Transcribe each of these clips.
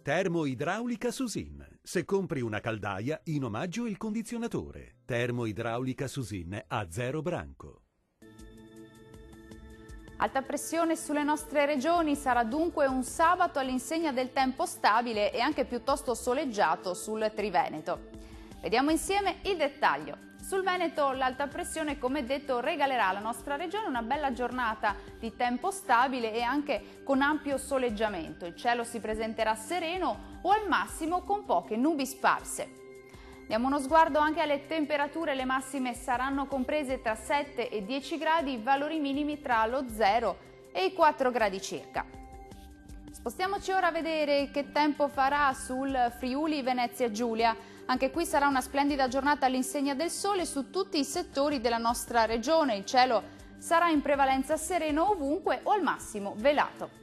Termoidraulica Susin. Se compri una caldaia, in omaggio il condizionatore. Termoidraulica Susin a 0 branco. Alta pressione sulle nostre regioni, sarà dunque un sabato all'insegna del tempo stabile e anche piuttosto soleggiato sul Triveneto. Vediamo insieme il dettaglio. Sul Veneto l'alta pressione, come detto, regalerà alla nostra regione una bella giornata di tempo stabile e anche con ampio soleggiamento. Il cielo si presenterà sereno o al massimo con poche nubi sparse. Diamo uno sguardo anche alle temperature, le massime saranno comprese tra 7 e 10 gradi, i valori minimi tra lo 0 e i 4 gradi circa. Spostiamoci ora a vedere che tempo farà sul Friuli Venezia Giulia. Anche qui sarà una splendida giornata all'insegna del sole su tutti i settori della nostra regione. Il cielo sarà in prevalenza sereno ovunque o al massimo velato.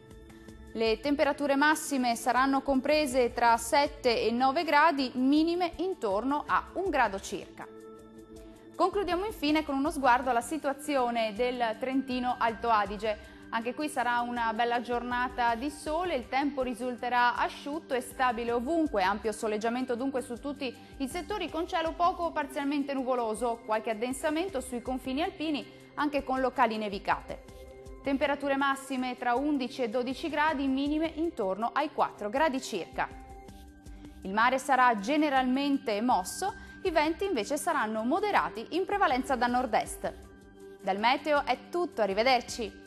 Le temperature massime saranno comprese tra 7 e 9 gradi, minime intorno a 1 grado circa. Concludiamo infine con uno sguardo alla situazione del Trentino Alto Adige. Anche qui sarà una bella giornata di sole, il tempo risulterà asciutto e stabile ovunque, ampio soleggiamento dunque su tutti i settori con cielo poco o parzialmente nuvoloso, qualche addensamento sui confini alpini anche con locali nevicate. Temperature massime tra 11 e 12 gradi, minime intorno ai 4 gradi circa. Il mare sarà generalmente mosso, i venti invece saranno moderati in prevalenza da nord-est. Dal meteo è tutto, arrivederci!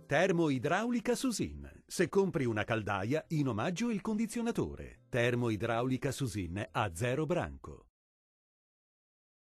Termoidraulica Susin. Se compri una caldaia, in omaggio il condizionatore. Termoidraulica Susin a 0 branco.